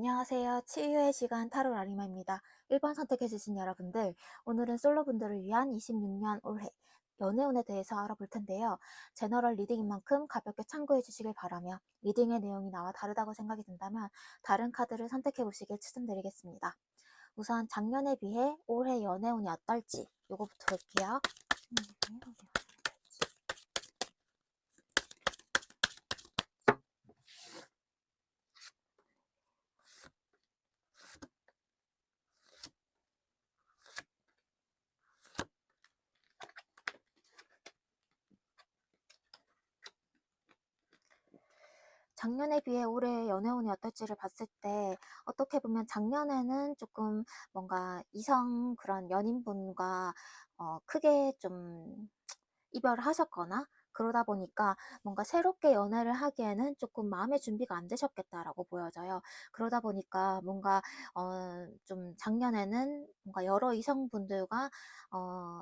안녕하세요. 치유의 시간 타로 라리마입니다. 1번 선택해주신 여러분들, 오늘은 솔로분들을 위한 26년 올해 연애운에 대해서 알아볼 텐데요. 제너럴 리딩인 만큼 가볍게 참고해 주시길 바라며 리딩의 내용이 나와 다르다고 생각이 든다면 다른 카드를 선택해 보시길 추천드리겠습니다. 우선 작년에 비해 올해 연애운이 어떨지 요거부터 볼게요. 작년에 비해 올해 연애운이 어떨지를 봤을 때 어떻게 보면 작년에는 조금 뭔가 이성 그런 연인분과 크게 좀 이별을 하셨거나 그러다 보니까 뭔가 새롭게 연애를 하기에는 조금 마음의 준비가 안 되셨겠다라고 보여져요. 그러다 보니까 뭔가 좀 작년에는 뭔가 여러 이성분들과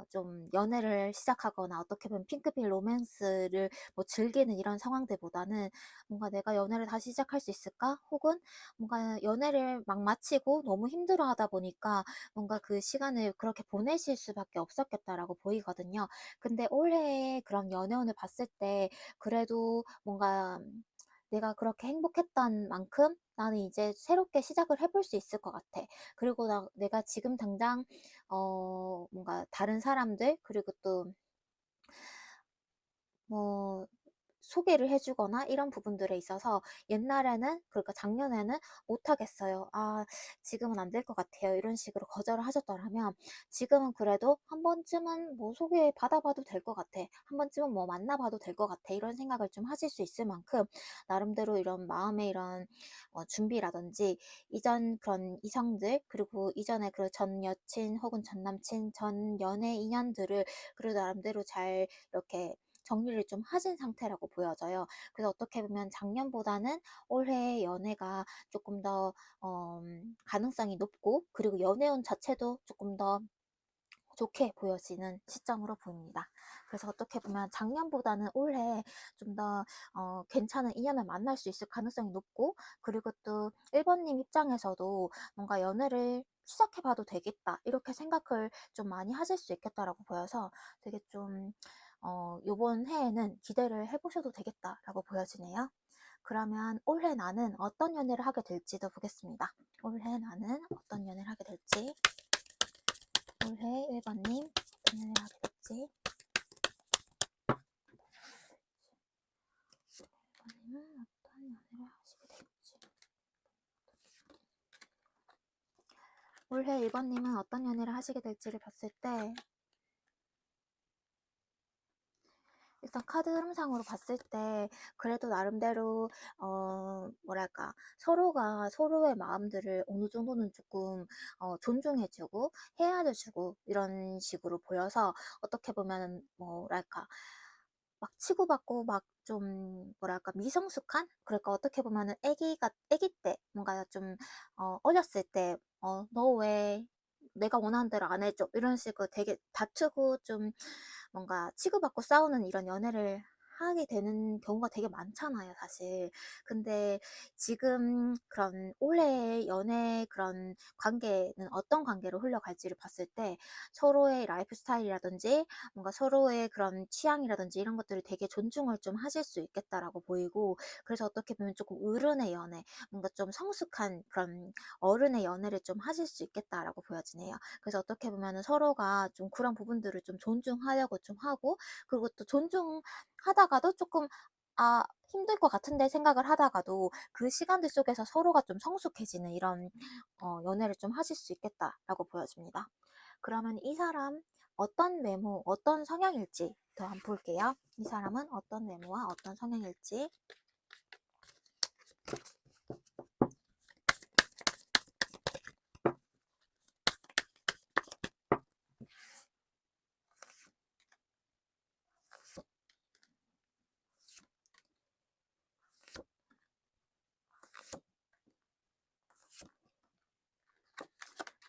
좀 연애를 시작하거나 어떻게 보면 핑크빛 로맨스를 뭐 즐기는 이런 상황들보다는 뭔가 내가 연애를 다시 시작할 수 있을까? 혹은 뭔가 연애를 막 마치고 너무 힘들어 하다 보니까 뭔가 그 시간을 그렇게 보내실 수밖에 없었겠다라고 보이거든요. 근데 올해의 그런 연애운을 봤을 때 그래도 뭔가 내가 그렇게 행복했던 만큼 나는 이제 새롭게 시작을 해볼 수 있을 것 같아. 그리고 내가 지금 당장 뭔가 다른 사람들 그리고 또 뭐 소개를 해주거나 이런 부분들에 있어서 옛날에는 그러니까 작년에는 못하겠어요. 아 지금은 안 될 것 같아요. 이런 식으로 거절을 하셨더라면 지금은 그래도 한 번쯤은 뭐 소개 받아봐도 될 것 같아. 한 번쯤은 뭐 만나봐도 될 것 같아. 이런 생각을 좀 하실 수 있을 만큼 나름대로 이런 마음의 이런 준비라든지 이전 그런 이성들 그리고 이전에 그 전 여친 혹은 전 남친 전 연애 인연들을 그래도 나름대로 잘 이렇게 정리를 좀 하신 상태라고 보여져요. 그래서 어떻게 보면 작년보다는 올해 연애가 조금 더 가능성이 높고 그리고 연애운 자체도 조금 더 좋게 보여지는 시점으로 보입니다. 그래서 어떻게 보면 작년보다는 올해 좀 더 괜찮은 인연을 만날 수 있을 가능성이 높고 그리고 또 1번님 입장에서도 뭔가 연애를 시작해봐도 되겠다 이렇게 생각을 좀 많이 하실 수 있겠다라고 보여서 되게 좀 요번 해에는 기대를 해보셔도 되겠다라고 보여지네요. 그러면 올해 나는 어떤 연애를 하게 될지도 보겠습니다. 올해 나는 어떤 연애를 하게 될지 올해 1번님 어떤 연애를 하게 될지 1번님은 어떤 연애를 하시게 될지 올해 1번님은 어떤 연애를 하시게 될지를 봤을 때 일단 카드 흐름상으로 봤을 때 그래도 나름대로 뭐랄까 서로가 서로의 마음들을 어느 정도는 조금 존중해주고 헤아려주고 이런 식으로 보여서 어떻게 보면 뭐랄까 막 치고받고 막 좀 뭐랄까 미성숙한 그러니까 어떻게 보면은 애기 때 뭔가 좀 어렸을 때 너 왜 내가 원하는 대로 안 해줘 이런 식으로 되게 다투고 좀 뭔가 치고받고 싸우는 이런 연애를 하게 되는 경우가 되게 많잖아요, 사실. 근데 지금 그런 올해의 연애 그런 관계는 어떤 관계로 흘러갈지를 봤을 때 서로의 라이프 스타일이라든지 뭔가 서로의 그런 취향이라든지 이런 것들을 되게 존중을 좀 하실 수 있겠다라고 보이고 그래서 어떻게 보면 조금 어른의 연애, 뭔가 좀 성숙한 그런 어른의 연애를 좀 하실 수 있겠다라고 보여지네요. 그래서 어떻게 보면은 서로가 좀 그런 부분들을 좀 존중하려고 좀 하고 그리고 또 존중하다가도 조금 힘들 것 같은데 생각을 하다가도 그 시간들 속에서 서로가 좀 성숙해지는 이런 연애를 좀 하실 수 있겠다라고 보여집니다. 그러면 이 사람 어떤 외모, 어떤 성향일지 더 한번 볼게요. 이 사람은 어떤 외모와 어떤 성향일지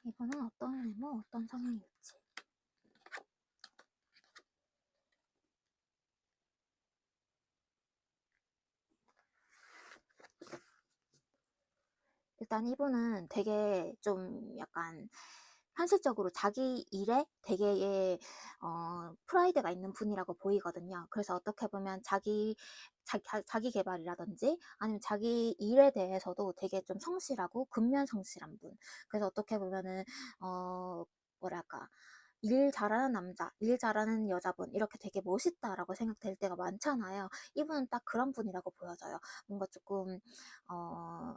이분은 어떤 외모, 어떤 성향일지 일단 이분은 되게 좀 약간 현실적으로 자기 일에 되게 프라이드가 있는 분이라고 보이거든요. 그래서 어떻게 보면 자기 개발이라든지 아니면 자기 일에 대해서도 되게 좀 성실하고 근면성실한 분. 그래서 어떻게 보면은 어 뭐랄까 일 잘하는 남자, 일 잘하는 여자분 이렇게 되게 멋있다라고 생각될 때가 많잖아요. 이분은 딱 그런 분이라고 보여져요. 뭔가 조금 어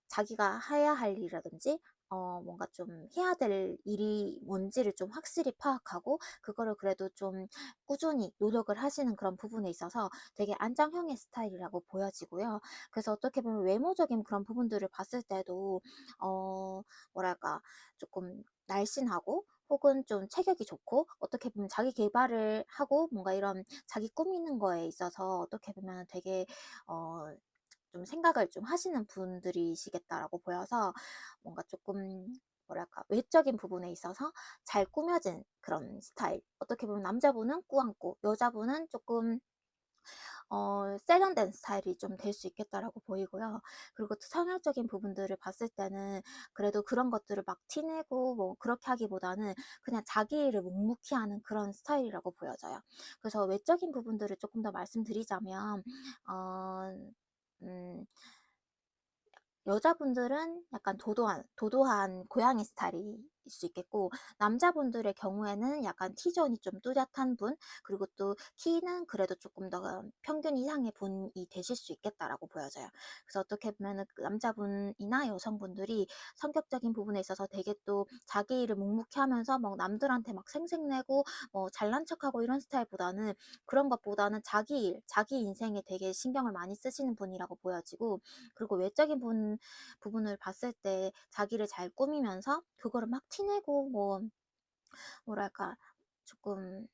자기가 해야 할 일이라든지 뭔가 좀 해야 될 일이 뭔지를 좀 확실히 파악하고 그거를 그래도 좀 꾸준히 노력을 하시는 그런 부분에 있어서 되게 안정형의 스타일이라고 보여지고요. 그래서 어떻게 보면 외모적인 그런 부분들을 봤을 때도 뭐랄까 조금 날씬하고 혹은 좀 체격이 좋고 어떻게 보면 자기 개발을 하고 뭔가 이런 자기 꾸미는 거에 있어서 어떻게 보면 되게 어 좀 생각을 좀 하시는 분들이시겠다라고 보여서 뭔가 조금 뭐랄까 외적인 부분에 있어서 잘 꾸며진 그런 스타일. 어떻게 보면 남자분은 꾸안꾸, 여자분은 조금 세련된 스타일이 좀 될 수 있겠다라고 보이고요. 그리고 또 성향적인 부분들을 봤을 때는 그래도 그런 것들을 막 티내고 뭐 그렇게 하기보다는 그냥 자기 일을 묵묵히 하는 그런 스타일이라고 보여져요. 그래서 외적인 부분들을 조금 더 말씀드리자면 어, 음, 여자분들은 약간 도도한 고양이 스타일일 수 있겠고, 남자분들의 경우에는 약간 T존이 좀 뚜렷한 분, 그리고 또 키는 그래도 조금 더 평균 이상의 분이 되실 수 있겠다라고 보여져요. 그래서 어떻게 보면은 그 남자분이나 여성분들이 성격적인 부분에 있어서 되게 또 자기 일을 묵묵히 하면서 막 남들한테 막 생색내고 뭐 잘난 척하고 이런 스타일보다는 그런 것보다는 자기 일, 자기 인생에 되게 신경을 많이 쓰시는 분이라고 보여지고, 그리고 외적인 부분을 봤을 때 자기를 잘 꾸미면서 그거를 막 티내고 뭐 뭐랄까 조금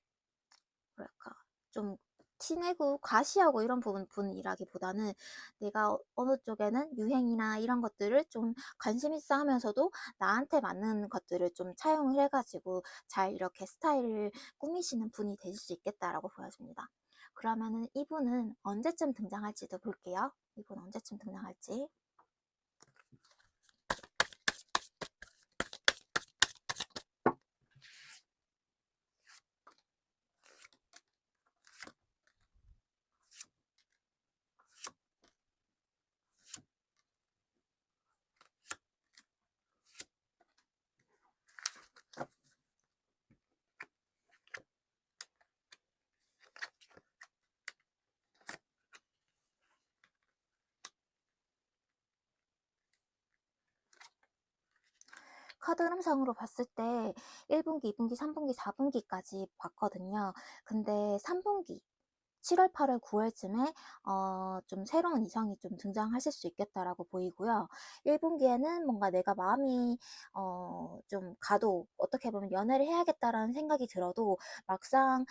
뭐랄까 좀 티내고 과시하고 이런 분이라기보다는 내가 어느 쪽에는 유행이나 이런 것들을 좀 관심 있어 하면서도 나한테 맞는 것들을 좀 차용을 해가지고 잘 이렇게 스타일을 꾸미시는 분이 되실 수 있겠다라고 보여집니다. 그러면은 이분은 언제쯤 등장할지도 볼게요. 이분 언제쯤 등장할지. 카드 흐름상으로 봤을 때 1분기, 2분기, 3분기, 4분기까지 봤거든요. 근데 3분기 7월, 8월, 9월쯤에 좀 새로운 이성이 좀 등장하실 수 있겠다라고 보이고요. 1분기에는 뭔가 내가 마음이 좀 가도 어떻게 보면 연애를 해야겠다라는 생각이 들어도 막상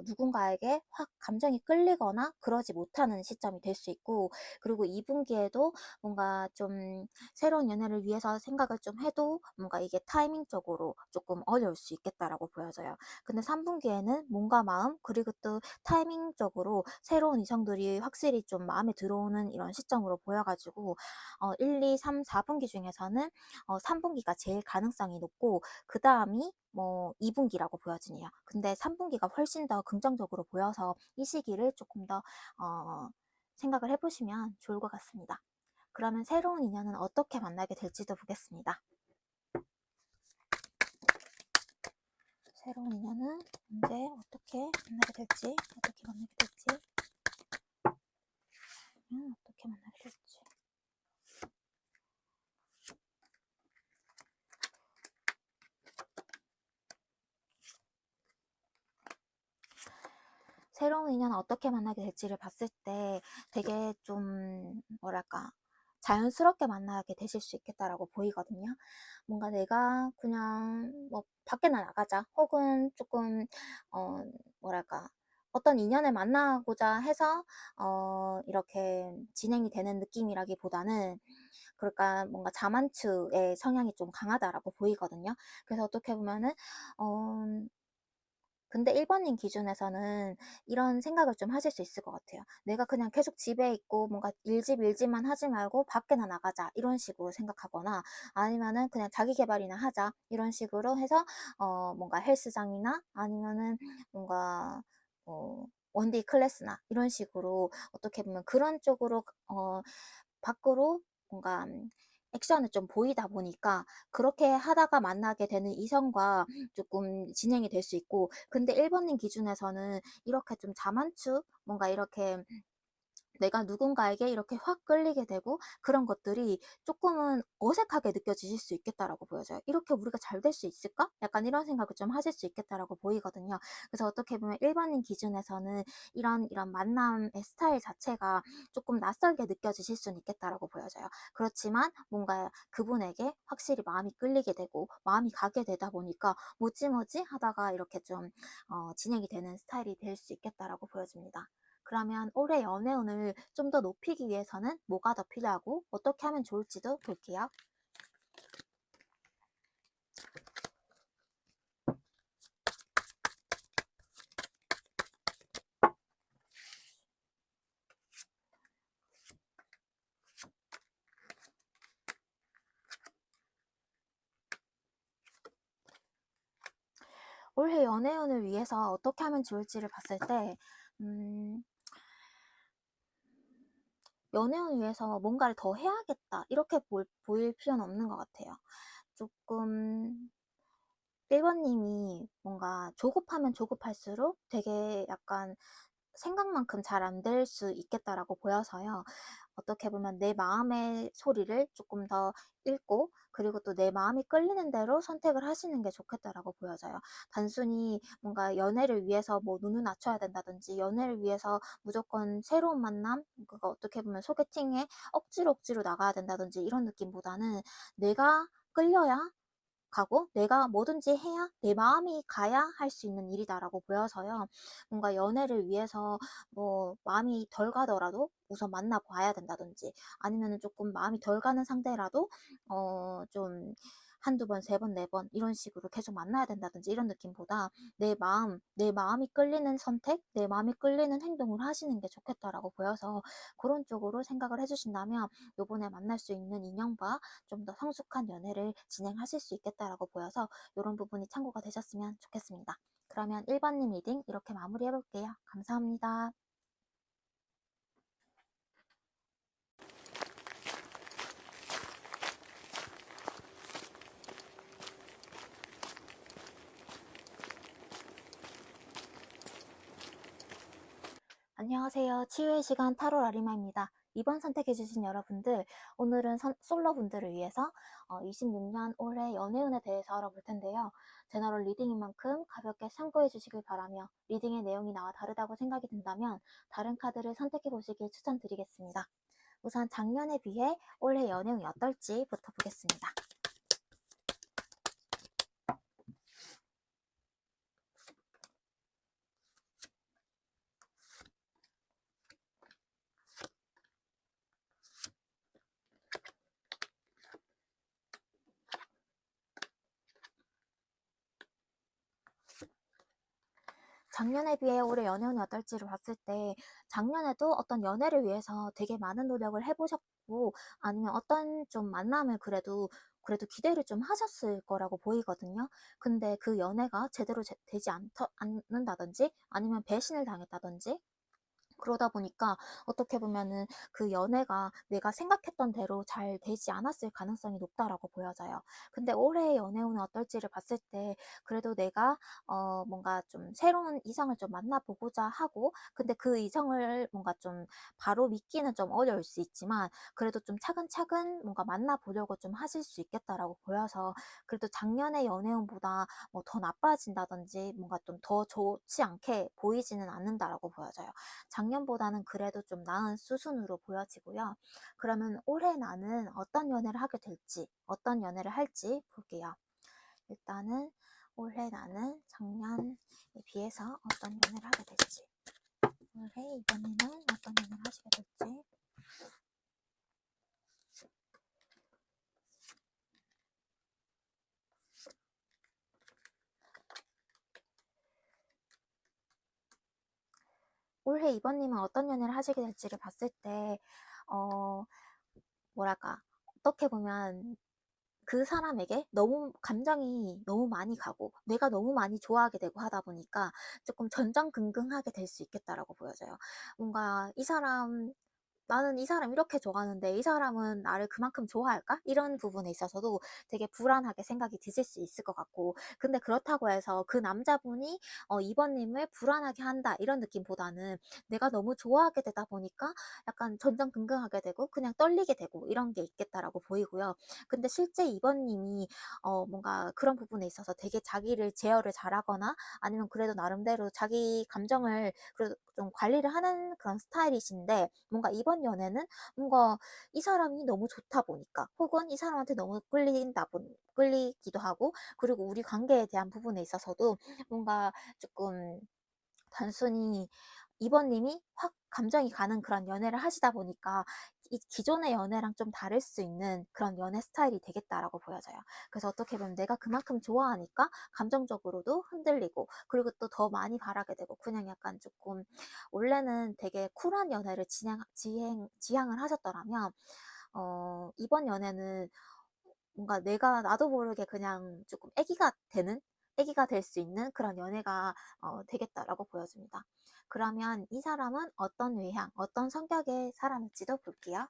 누군가에게 확 감정이 끌리거나 그러지 못하는 시점이 될 수 있고, 그리고 2분기에도 뭔가 좀 새로운 연애를 위해서 생각을 좀 해도 뭔가 이게 타이밍적으로 조금 어려울 수 있겠다라고 보여져요. 근데 3분기에는 몸과 마음 그리고 또 타이밍적으로 새로운 이성들이 확실히 좀 마음에 들어오는 이런 시점으로 보여가지고 1, 2, 3, 4분기 중에서는 3분기가 제일 가능성이 높고 그 다음이 뭐 2분기라고 보여지네요. 근데 3분기가 훨씬 더 긍정적으로 보여서 이 시기를 조금 더 생각을 해보시면 좋을 것 같습니다. 그러면 새로운 인연은 어떻게 만나게 될지도 보겠습니다. 새로운 인연은 언제 어떻게 만나게 될지, 어떻게 만나게 될지, 어떻게 만나게 될지. 새로운 인연 어떻게 만나게 될지를 봤을 때 되게 좀 뭐랄까 자연스럽게 만나게 되실 수 있겠다라고 보이거든요. 뭔가 내가 그냥 뭐 밖에나 나가자 혹은 조금 어 뭐랄까 어떤 인연을 만나고자 해서 이렇게 진행이 되는 느낌이라기보다는 그러니까 뭔가 자만추의 성향이 좀 강하다라고 보이거든요. 그래서 어떻게 보면은 어 근데 1번님 기준에서는 이런 생각을 좀 하실 수 있을 것 같아요. 내가 그냥 계속 집에 있고 뭔가 일집만 하지 말고 밖에나 나가자 이런 식으로 생각하거나 아니면은 그냥 자기 개발이나 하자 이런 식으로 해서 뭔가 헬스장이나 아니면은 뭔가 원데이 클래스나 이런 식으로 어떻게 보면 그런 쪽으로 밖으로 뭔가 액션을 좀 보이다 보니까 그렇게 하다가 만나게 되는 이성과 조금 진행이 될 수 있고, 근데 1번님 기준에서는 이렇게 좀 자만추 뭔가 이렇게 내가 누군가에게 이렇게 확 끌리게 되고 그런 것들이 조금은 어색하게 느껴지실 수 있겠다라고 보여져요. '이렇게 우리가 잘 될 수 있을까?' 약간 이런 생각을 좀 하실 수 있겠다라고 보이거든요. 그래서 어떻게 보면 1번님 기준에서는 이런 만남의 스타일 자체가 조금 낯설게 느껴지실 수는 있겠다라고 보여져요. 그렇지만 뭔가 그분에게 확실히 마음이 끌리게 되고 마음이 가게 되다 보니까 뭐지 하다가 이렇게 좀 진행이 되는 스타일이 될 수 있겠다라고 보여집니다. 그러면 올해 연애운을 좀 더 높이기 위해서는 뭐가 더 필요하고 어떻게 하면 좋을지도 볼게요. 올해 연애운을 위해서 어떻게 하면 좋을지를 봤을 때, 음, 연애운을 위해서 뭔가를 더 해야겠다 이렇게 보일 필요는 없는 것 같아요. 조금 1번님이 뭔가 조급하면 조급할수록 되게 약간 생각만큼 잘 안 될 수 있겠다라고 보여서요. 어떻게 보면 내 마음의 소리를 조금 더 읽고 그리고 또 내 마음이 끌리는 대로 선택을 하시는 게 좋겠다라고 보여져요. 단순히 뭔가 연애를 위해서 뭐 눈을 낮춰야 된다든지 연애를 위해서 무조건 새로운 만남, 그거 어떻게 보면 소개팅에 억지로 나가야 된다든지 이런 느낌보다는 내가 끌려야 가고 내가 뭐든지 해야 내 마음이 가야 할 수 있는 일이다라고 보여서요. 뭔가 연애를 위해서 뭐 마음이 덜 가더라도 우선 만나 봐야 된다든지 아니면은 조금 마음이 덜 가는 상대라도 좀 한두 번, 세 번, 네 번 이런 식으로 계속 만나야 된다든지 이런 느낌보다 내 마음이 끌리는 선택, 내 마음이 끌리는 행동을 하시는 게 좋겠다라고 보여서 그런 쪽으로 생각을 해주신다면 요번에 만날 수 있는 인연과 좀 더 성숙한 연애를 진행하실 수 있겠다라고 보여서 이런 부분이 참고가 되셨으면 좋겠습니다. 그러면 1번님 리딩 이렇게 마무리해 볼게요. 감사합니다. 안녕하세요. 치유의 시간 타로 라리마입니다. 이번 선택해주신 여러분들, 오늘은 솔로분들을 위해서 26년 올해 연애운에 대해서 알아볼 텐데요. 제너럴 리딩인 만큼 가볍게 참고해 주시길 바라며 리딩의 내용이 나와 다르다고 생각이 든다면 다른 카드를 선택해 보시길 추천드리겠습니다. 우선 작년에 비해 올해 연애운이 어떨지부터 보겠습니다. 작년에 비해 올해 연애운이 어떨지를 봤을 때 작년에도 어떤 연애를 위해서 되게 많은 노력을 해보셨고 아니면 어떤 좀 만남을 그래도 기대를 좀 하셨을 거라고 보이거든요. 근데 그 연애가 제대로 되지 않는다든지 아니면 배신을 당했다든지 그러다 보니까 어떻게 보면은 그 연애가 내가 생각했던 대로 잘 되지 않았을 가능성이 높다라고 보여져요. 근데 올해의 연애운은 어떨지를 봤을 때 그래도 내가 뭔가 좀 새로운 이성을 좀 만나보고자 하고 근데 그 이성을 뭔가 좀 바로 믿기는 좀 어려울 수 있지만 그래도 좀 차근차근 뭔가 만나보려고 좀 하실 수 있겠다라고 보여서 그래도 작년의 연애운보다 뭐 더 나빠진다든지 뭔가 좀 더 좋지 않게 보이지는 않는다라고 보여져요. 작년보다는 그래도 좀 나은 수순으로 보여지고요. 그러면 올해 나는 어떤 연애를 하게 될지, 어떤 연애를 할지 볼게요. 일단은 올해 나는 작년에 비해서 어떤 연애를 하게 될지, 올해 이번에는 어떤 연애를 하시게 될지. 올해 이번님은 어떤 연애를 하시게 될지를 봤을 때, 어, 뭐랄까, 어떻게 보면 그 사람에게 너무 감정이 너무 많이 가고 내가 너무 많이 좋아하게 되고 하다 보니까 조금 전전긍긍하게 될 수 있겠다라고 보여져요. 뭔가 이 사람 나는 이 사람 이렇게 좋아하는데 이 사람은 나를 그만큼 좋아할까? 이런 부분에 있어서도 되게 불안하게 생각이 드실 수 있을 것 같고, 근데 그렇다고 해서 그 남자분이 이번님을 불안하게 한다 이런 느낌보다는 내가 너무 좋아하게 되다 보니까 약간 전전긍긍하게 되고 그냥 떨리게 되고 이런 게 있겠다라고 보이고요. 근데 실제 이번님이 뭔가 그런 부분에 있어서 되게 자기를 제어를 잘하거나 아니면 그래도 나름대로 자기 감정을 그래도 좀 관리를 하는 그런 스타일이신데, 뭔가 이번 연애는 뭔가 이 사람이 너무 좋다 보니까 혹은 이 사람한테 너무 끌리기도 하고, 그리고 우리 관계에 대한 부분에 있어서도 뭔가 조금 단순히 이번님이 확 감정이 가는 그런 연애를 하시다 보니까 이 기존의 연애랑 좀 다를 수 있는 그런 연애 스타일이 되겠다라고 보여져요. 그래서 어떻게 보면 내가 그만큼 좋아하니까 감정적으로도 흔들리고, 그리고 또 더 많이 바라게 되고, 그냥 약간 조금 원래는 되게 쿨한 연애를 지향을 하셨더라면 이번 연애는 뭔가 내가 나도 모르게 그냥 조금 애기가 될 수 있는 그런 연애가 되겠다라고 보여집니다. 그러면 이 사람은 어떤 외향, 어떤 성격의 사람일지도 볼게요.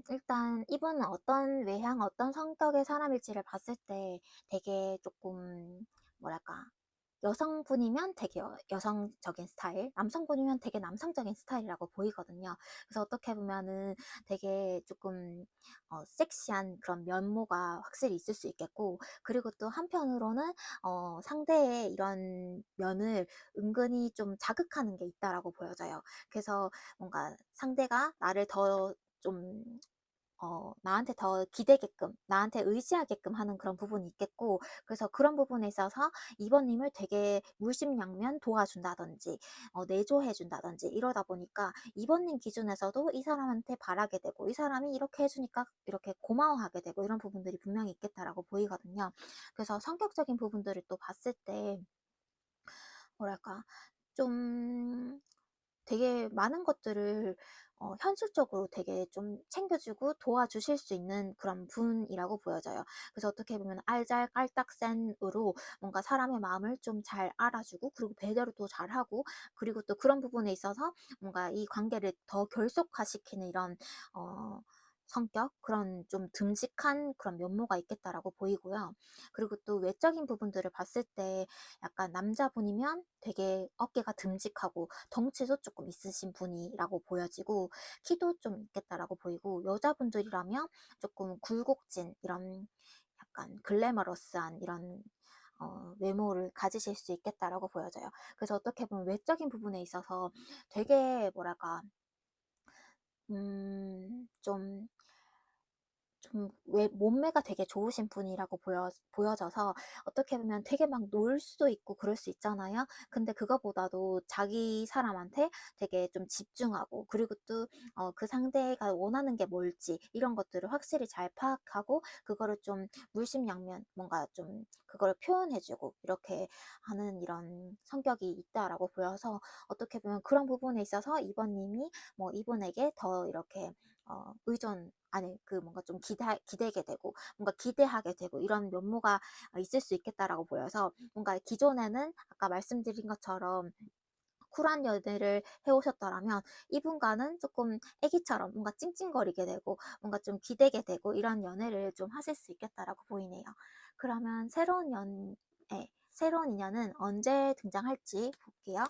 일단 이분은 어떤 외향, 어떤 성격의 사람일지를 봤을 때 되게 조금 뭐랄까, 여성분이면 되게 여성적인 스타일, 남성분이면 되게 남성적인 스타일이라고 보이거든요. 그래서 어떻게 보면은 되게 조금 섹시한 그런 면모가 확실히 있을 수 있겠고, 그리고 또 한편으로는 상대의 이런 면을 은근히 좀 자극하는 게 있다라고 보여져요. 그래서 뭔가 상대가 나를 더 좀 나한테 더 기대게끔, 나한테 의지하게끔 하는 그런 부분이 있겠고, 그래서 그런 부분에 있어서 이번님을 되게 물심양면 도와준다든지, 내조해준다든지 이러다 보니까 이번님 기준에서도 이 사람한테 바라게 되고, 이 사람이 이렇게 해주니까 이렇게 고마워하게 되고, 이런 부분들이 분명히 있겠다라고 보이거든요. 그래서 성격적인 부분들을 또 봤을 때, 뭐랄까, 좀 되게 많은 것들을 현실적으로 되게 좀 챙겨주고 도와주실 수 있는 그런 분이라고 보여져요. 그래서 어떻게 보면 알잘깔딱센으로 뭔가 사람의 마음을 좀 잘 알아주고, 그리고 배려도 잘하고, 그리고 또 그런 부분에 있어서 뭔가 이 관계를 더 결속화시키는 이런 어, 성격, 그런 좀 듬직한 그런 면모가 있겠다라고 보이고요. 그리고 또 외적인 부분들을 봤을 때 약간 남자분이면 되게 어깨가 듬직하고 덩치도 조금 있으신 분이라고 보여지고, 키도 좀 있겠다라고 보이고, 여자분들이라면 조금 굴곡진 이런 약간 글래머러스한 이런 외모를 가지실 수 있겠다라고 보여져요. 그래서 어떻게 보면 외적인 부분에 있어서 되게 뭐랄까, 좀 몸매가 되게 좋으신 분이라고 보여져서 어떻게 보면 되게 막 놀 수도 있고 그럴 수 있잖아요. 근데 그거보다도 자기 사람한테 되게 좀 집중하고, 그리고 또 그 상대가 원하는 게 뭘지 이런 것들을 확실히 잘 파악하고, 그거를 좀 물심양면 뭔가 좀 그거를 표현해주고 이렇게 하는 이런 성격이 있다라고 보여서, 어떻게 보면 그런 부분에 있어서 이번님이 뭐 이분에게 더 이렇게 아니, 그 뭔가 좀 기대게 되고, 뭔가 기대하게 되고, 이런 면모가 있을 수 있겠다라고 보여서, 뭔가 기존에는 아까 말씀드린 것처럼 쿨한 연애를 해오셨더라면 이분과는 조금 애기처럼 뭔가 찡찡거리게 되고, 뭔가 좀 기대게 되고, 이런 연애를 좀 하실 수 있겠다라고 보이네요. 그러면 새로운 인연은 언제 등장할지 볼게요.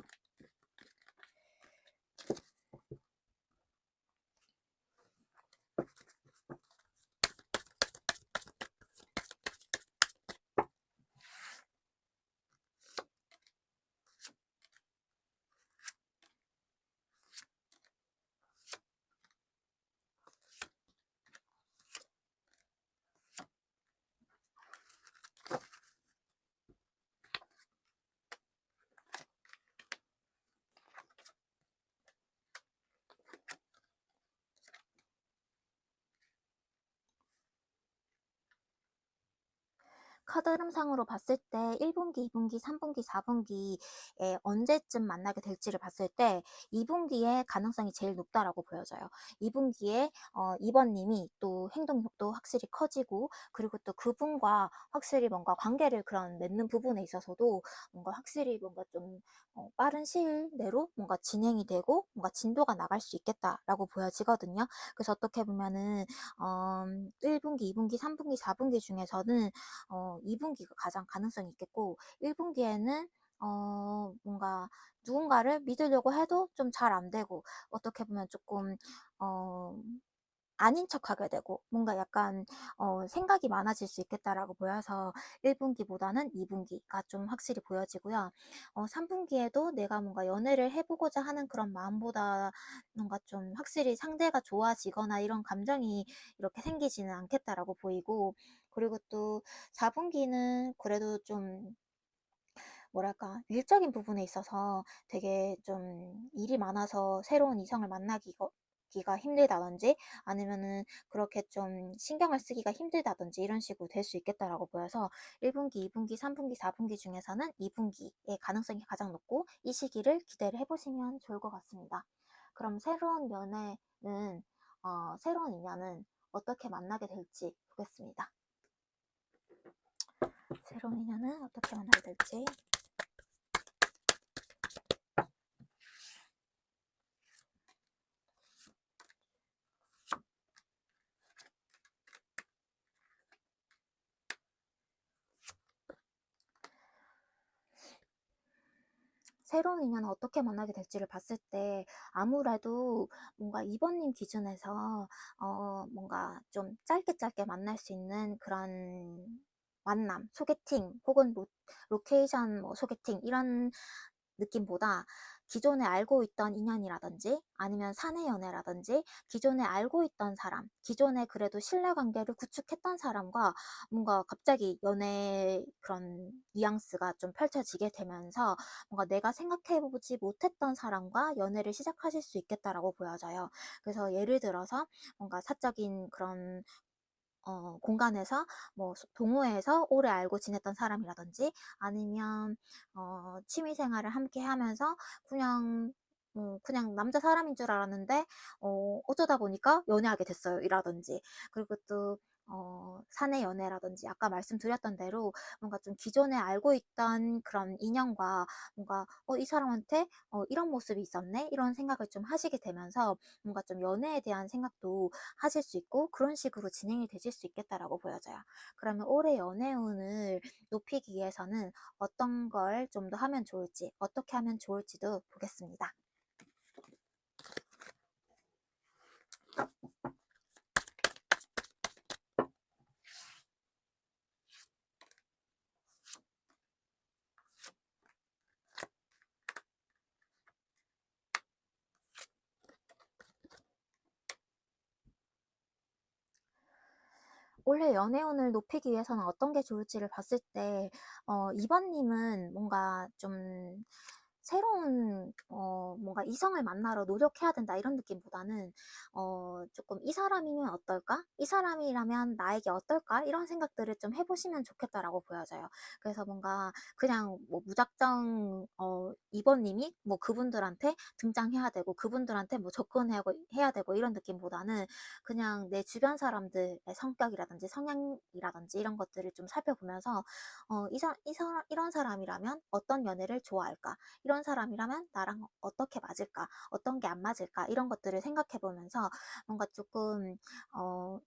카드 흐름상으로 봤을 때 1분기, 2분기, 3분기, 4분기에 언제쯤 만나게 될지를 봤을 때 2분기에 가능성이 제일 높다라고 보여져요. 2분기에 이번님이 또 행동력도 확실히 커지고, 그리고 또 그분과 확실히 뭔가 관계를 그런 맺는 부분에 있어서도 뭔가 확실히 뭔가 좀 빠른 시일 내로 뭔가 진행이 되고 뭔가 진도가 나갈 수 있겠다라고 보여지거든요. 그래서 어떻게 보면은 1분기, 2분기, 3분기, 4분기 중에서는 2분기가 가장 가능성이 있겠고, 1분기에는 뭔가 누군가를 믿으려고 해도 좀 잘 안 되고, 어떻게 보면 조금 어, 아닌 척하게 되고, 뭔가 약간 생각이 많아질 수 있겠다라고 보여서 1분기보다는 2분기가 좀 확실히 보여지고요. 3분기에도 내가 뭔가 연애를 해보고자 하는 그런 마음보다 뭔가 좀 확실히 상대가 좋아지거나 이런 감정이 이렇게 생기지는 않겠다라고 보이고, 그리고 또 4분기는 그래도 좀 뭐랄까, 일적인 부분에 있어서 되게 좀 일이 많아서 새로운 이성을 만나기가 힘들다든지, 아니면은 그렇게 좀 신경을 쓰기가 힘들다든지 이런 식으로 될 수 있겠다라고 보여서 1분기, 2분기, 3분기, 4분기 중에서는 2분기의 가능성이 가장 높고, 이 시기를 기대를 해보시면 좋을 것 같습니다. 그럼 새로운 인연은 어떻게 만나게 될지 보겠습니다. 새로운 인연은 어떻게 만나게 될지. 새로운 인연을 어떻게 만나게 될지를 봤을 때 아무래도 뭔가 이번님 기준에서 뭔가 좀 짧게 짧게 만날 수 있는 그런 만남, 소개팅 혹은 로케이션 뭐 소개팅 이런 느낌보다, 기존에 알고 있던 인연이라든지 아니면 사내 연애라든지 기존에 알고 있던 사람, 기존에 그래도 신뢰관계를 구축했던 사람과 뭔가 갑자기 연애 그런 뉘앙스가 좀 펼쳐지게 되면서 뭔가 내가 생각해보지 못했던 사람과 연애를 시작하실 수 있겠다라고 보여져요. 그래서 예를 들어서 뭔가 사적인 그런 공간에서 뭐 동호회에서 오래 알고 지냈던 사람이라든지, 아니면 취미 생활을 함께 하면서 그냥 남자 사람인 줄 알았는데 어쩌다 보니까 연애하게 됐어요 이라든지, 그리고 또 사내 연애라든지 아까 말씀드렸던 대로 뭔가 좀 기존에 알고 있던 그런 인연과 뭔가 이 사람한테 이런 모습이 있었네 이런 생각을 좀 하시게 되면서 뭔가 좀 연애에 대한 생각도 하실 수 있고, 그런 식으로 진행이 되실 수 있겠다라고 보여져요. 그러면 올해 연애운을 높이기 위해서는 어떤 걸 좀 더 하면 좋을지, 어떻게 하면 좋을지도 보겠습니다. 올해 연애운을 높이기 위해서는 어떤 게 좋을지를 봤을 때, 이번님은 뭔가 좀 새로운 뭔가 이성을 만나러 노력해야 된다 이런 느낌보다는 조금 이 사람이면 어떨까? 이 사람이라면 나에게 어떨까? 이런 생각들을 좀 해보시면 좋겠다라고 보여져요. 그래서 뭔가 그냥 뭐 무작정 이번님이 뭐 그분들한테 등장해야 되고 그분들한테 뭐 접근해야 되고 이런 느낌보다는 그냥 내 주변 사람들의 성격이라든지 성향이라든지 이런 것들을 좀 살펴보면서 이런 사람이라면 어떤 연애를 좋아할까? 이런 사람이라면 나랑 어떻게 맞을까? 어떤 게 안 맞을까? 이런 것들을 생각해 보면서 뭔가 조금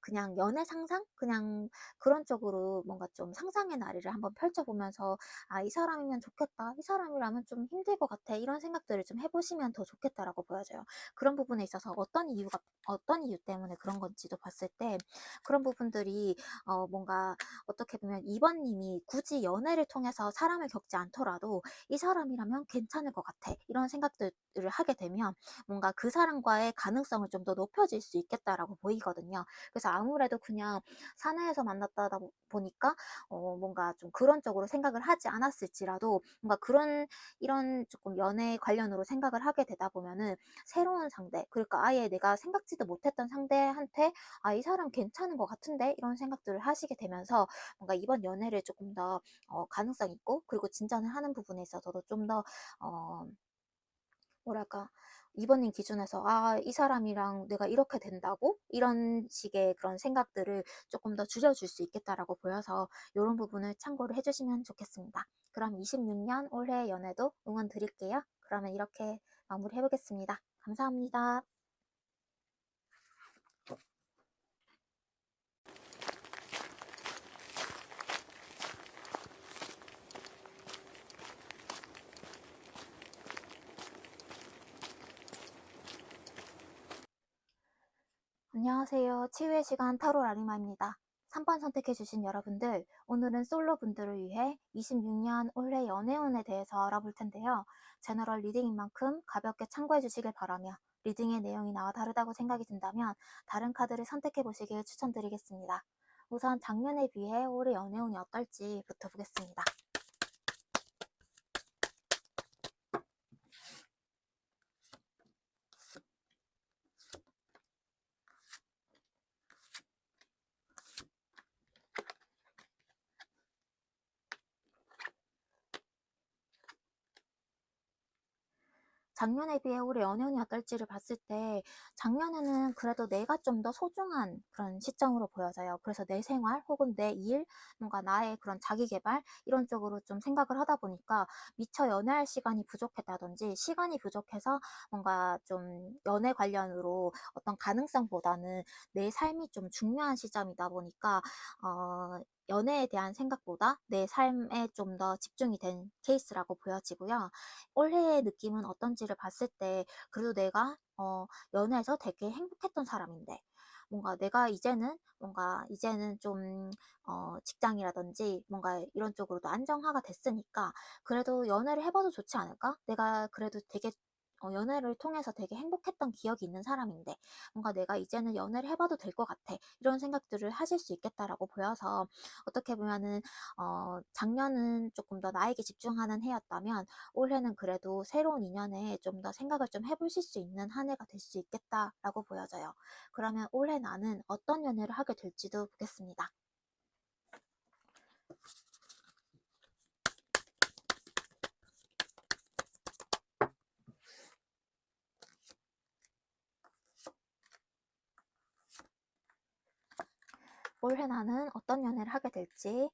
그냥 연애 상상? 그냥 그런 쪽으로 뭔가 좀 상상의 나래를 한번 펼쳐보면서 아, 이 사람이면 좋겠다. 이 사람이라면 좀 힘들 것 같아. 이런 생각들을 좀 해보시면 더 좋겠다라고 보여져요. 그런 부분에 있어서 어떤 이유 때문에 그런 건지도 봤을 때 그런 부분들이 뭔가 어떻게 보면 이번님이 굳이 연애를 통해서 사람을 겪지 않더라도 이 사람이라면 괜찮을 것 같아. 이런 생각들을 하게 되면 뭔가 그 사람과의 가능성을 좀 더 높여질 수 있겠다라고 보이거든요. 그래서 아무래도 그냥 사내에서 만났다 보니까 뭔가 좀 그런 쪽으로 생각을 하지 않았을지라도 뭔가 이런 조금 연애 관련으로 생각을 하게 되다 보면은 새로운 상대, 그러니까 아예 내가 생각지도 못했던 상대한테 아, 이 사람 괜찮은 것 같은데? 이런 생각들을 하시게 되면서 뭔가 이번 연애를 조금 더 가능성 있고, 그리고 진전을 하는 부분에 있어서도 좀 더 뭐랄까, 이번님 기준에서 아, 이 사람이랑 내가 이렇게 된다고? 이런 식의 그런 생각들을 조금 더 줄여줄 수 있겠다라고 보여서 이런 부분을 참고를 해주시면 좋겠습니다. 그럼 26년 올해 연애도 응원 드릴게요. 그러면 이렇게 마무리 해보겠습니다. 감사합니다. 안녕하세요. 치유의 시간 타로 라리마입니다. 3번 선택해주신 여러분들, 오늘은 솔로 분들을 위해 26년 올해 연애운에 대해서 알아볼 텐데요. 제너럴 리딩인 만큼 가볍게 참고해 주시길 바라며, 리딩의 내용이 나와 다르다고 생각이 든다면 다른 카드를 선택해 보시길 추천드리겠습니다. 우선 작년에 비해 올해 연애운이 어떨지부터 보겠습니다. 작년에 비해 올해 연애운이 어떨지를 봤을 때 작년에는 그래도 내가 좀 더 소중한 그런 시점으로 보여져요. 그래서 내 생활 혹은 내 일, 뭔가 나의 그런 자기 개발 이런 쪽으로 좀 생각을 하다 보니까 미처 연애할 시간이 부족했다든지 시간이 부족해서 뭔가 좀 연애 관련으로 어떤 가능성보다는 내 삶이 좀 중요한 시점이다 보니까 연애에 대한 생각보다 내 삶에 좀 더 집중이 된 케이스라고 보여지고요. 올해의 느낌은 어떤지를 봤을 때 그래도 내가 연애에서 되게 행복했던 사람인데 뭔가 내가 이제는 좀 직장이라든지 뭔가 이런 쪽으로도 안정화가 됐으니까 그래도 연애를 해봐도 좋지 않을까? 내가 그래도 되게 연애를 통해서 되게 행복했던 기억이 있는 사람인데 뭔가 내가 이제는 연애를 해봐도 될 것 같아. 이런 생각들을 하실 수 있겠다라고 보여서 어떻게 보면은 작년은 조금 더 나에게 집중하는 해였다면 올해는 그래도 새로운 인연에 좀 더 생각을 좀 해보실 수 있는 한 해가 될 수 있겠다라고 보여져요. 그러면 올해 나는 어떤 연애를 하게 될지도 보겠습니다. 올해 나는 어떤 연애를 하게 될지,